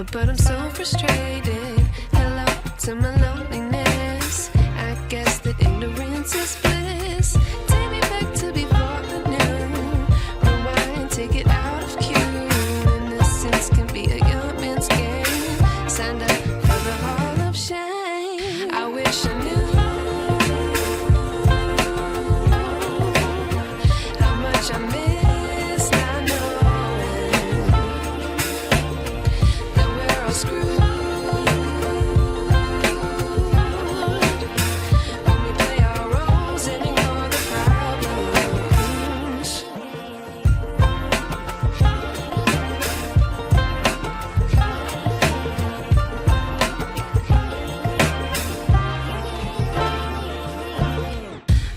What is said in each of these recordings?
but I'm so frustrated. Hello to my loneliness. I guess that ignorance is bliss. Take me back to before I knew. Rewind, take it out of cue. Innocence can be a young man's game. Signed up for the hall of shame. I wish I knew how much I miss not knowing that we're all screwed. When we play our roles and ignore the problems.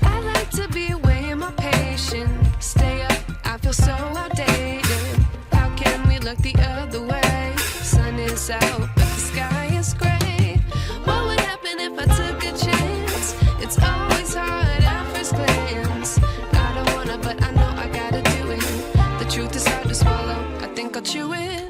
I like to be away in my patience. Stay up, I feel so outdated. How can we look the other way? Sun is out, but the sky is gray. What would happen if I took a chance? It's always hard at first glance. I don't wanna, but I know I gotta do it. The truth is hard to swallow, I think I'll chew it.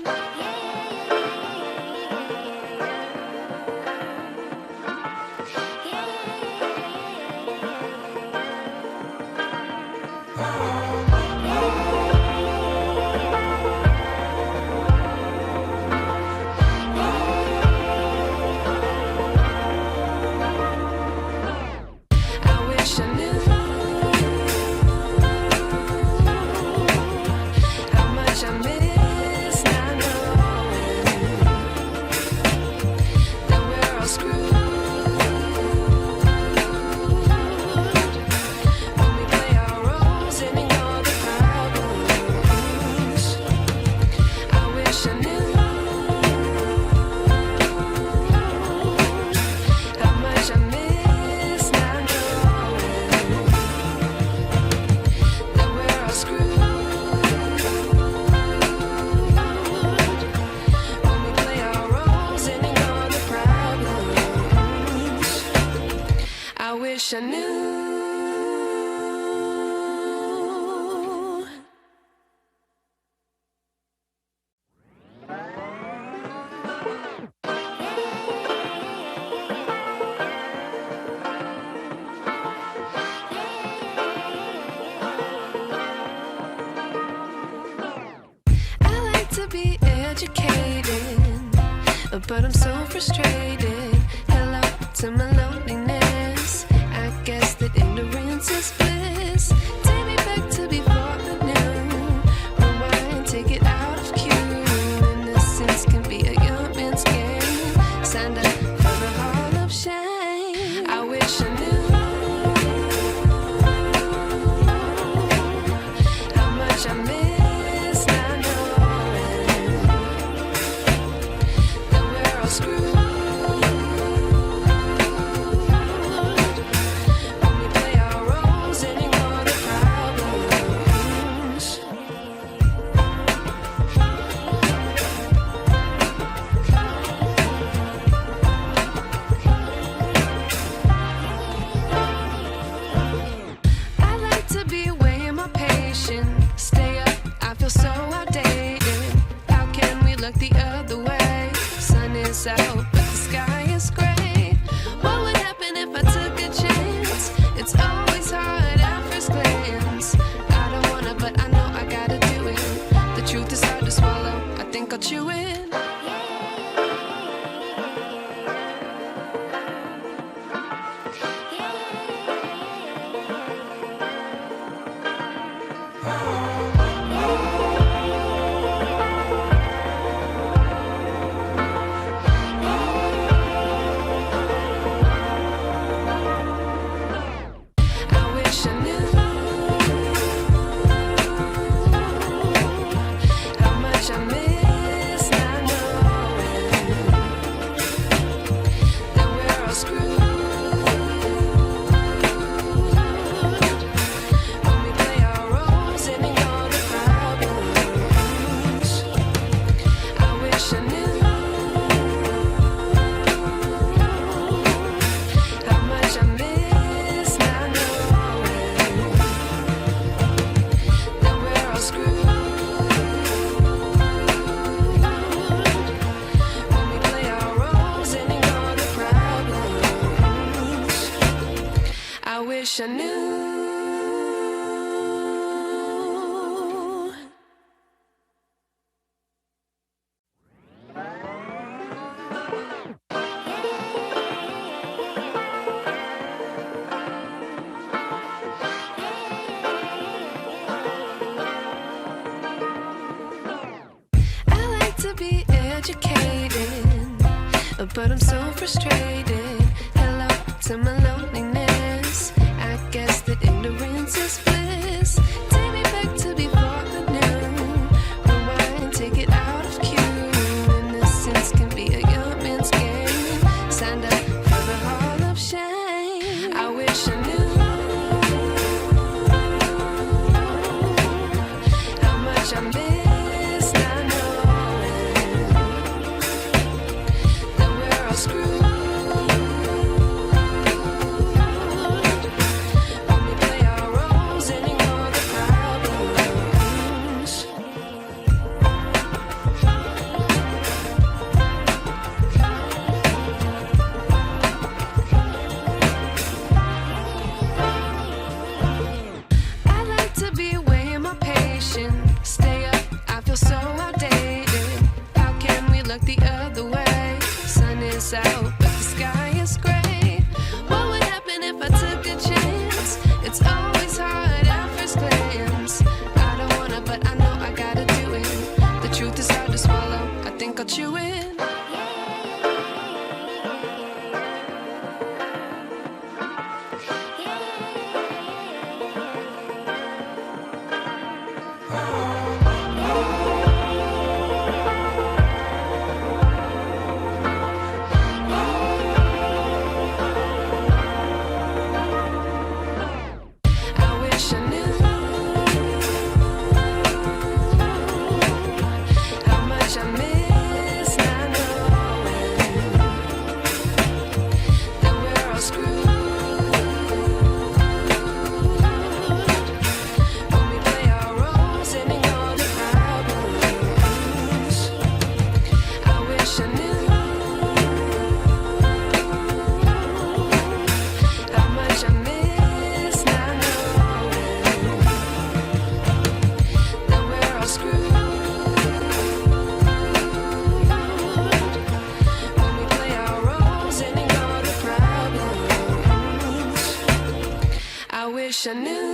I wish I knew how much I miss not knowing that we're all screwed. When we play our roles and ignore the problems. I wish I knew how much I miss not knowing that we're all screwed. When we play our roles and ignore the problems. I wish I knew. I like to be educated, but I'm so frustrated. Hello to my loneliness. I guess that ignorance is bliss. Take me back to before I knew. Rewind, take it out of cue. Innocence can be a young man's game. Signed up for the hall of shame. I wish I knew how much I miss not knowing that we're all screwed. When we play our roles and ignore the problems. I like to be away in my patience. Stay up, I feel so outdated. How can we look the other way? Sun is out, but the sky is gray. What would happen if I took a chance? It's always hard at first glance. I don't wanna, but I know I gotta do it. The truth is hard to swallow, I think I'll chew it. I wish I knew how much I miss not knowing that we're all screwed. When we play our roles and ignore the problems. I wish I knew how much I miss not knowing that we're all screwed. wish I knew. I like to be educated, but I'm so frustrated. Hello to my loneliness. I guess that ignorance is bliss. Take me back to before I knew. Rewind, take it out of cue. Innocence can be a young man's game. Signed up for the hall of shame. I wish I knew how much I miss not knowing that we're all screwed. Stay up, I feel so outdated. How can we look the other way? Sun is out, but the sky is gray. What would happen if I took a chance? It's always hard at first glance. I don't wanna, but I know I gotta do it. The truth is hard to swallow, I think I'll chew it. I wish I knew.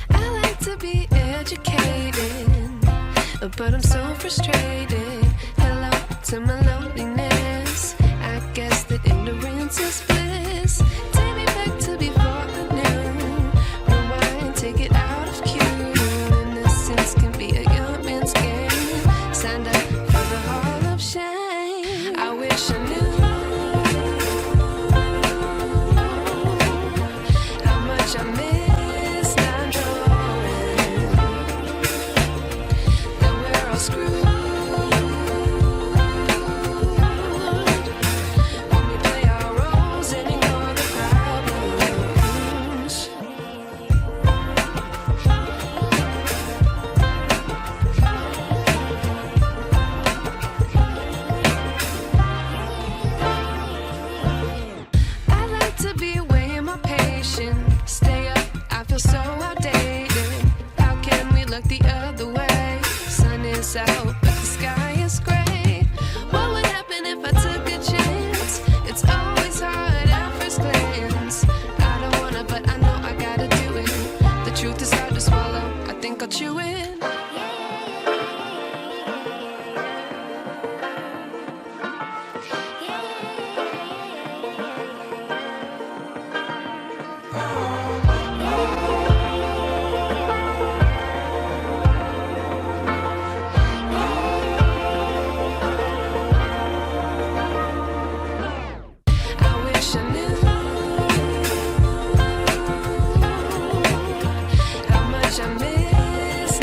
I like to be educated, but I'm so frustrated. Hello to my loneliness. I guess that ignorance is bliss. Take me back to before I knew. Rewind, take it out of cue. Innocence can be a young man's game. Signed up for the hall of shame. I wish I knew how much I miss not knowing that we're all screwed. Stay up, I feel so outdated. How can we look the other way? Sun is out, but the sky is gray. What would happen if I took a chance? It's always hard at first glance. I don't wanna, but I know I gotta do it. The truth is hard to swallow, I think I'll chew it. I miss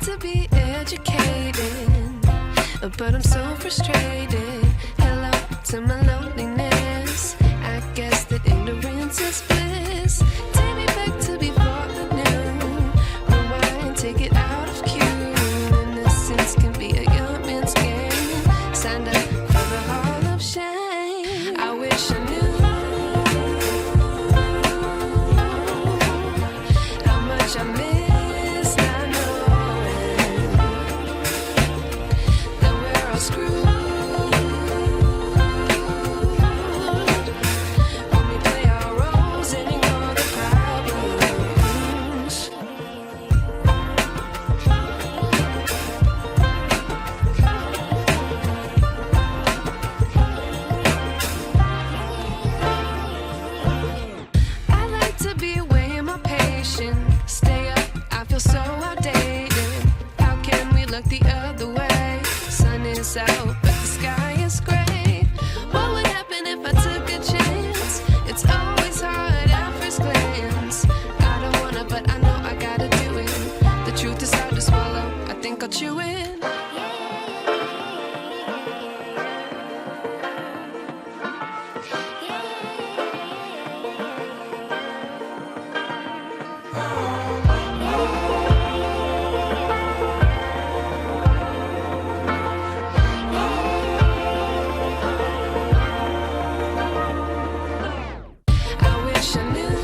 to be educated, but I'm so frustrated. Hello to my loneliness. I guess that ignorance is bliss. Take me back to before I knew. Rewind, take it out of cue. Innocence can be a young man's game. Signed up for the hall of shame. I wish I knew how much I miss not knowing that we're all screwed when we play our roles and ignore the problems. I like to be away in my patience. Stay up, I feel so outdated. How can we look the other way? Sun is out, but the sky is gray. What would happen if I took a chance? It's always hard at first glance. I don't wanna, but I know I gotta do it. The truth is hard to swallow. I think I'll chew it. I wish I knew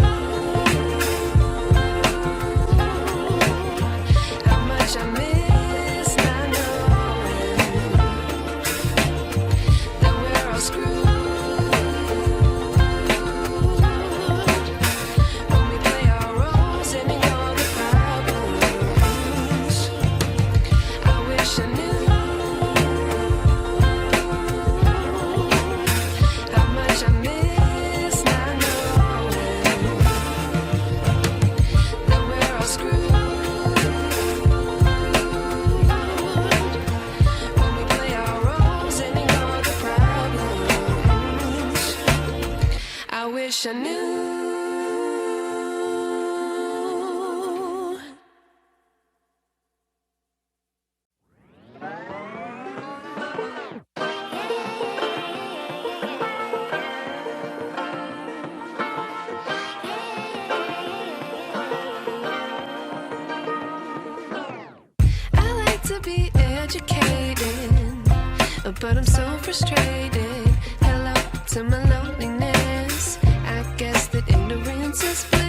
how much I miss not knowing that we're all screwed when we play our roles and ignore the problems. I wish I knew how much I miss not knowing that we're all screwed when we play our roles and ignore the problems. I wish I knew. I like to be educated, but I'm so frustrated. Hello to my loneliness. I guess that ignorance is bliss.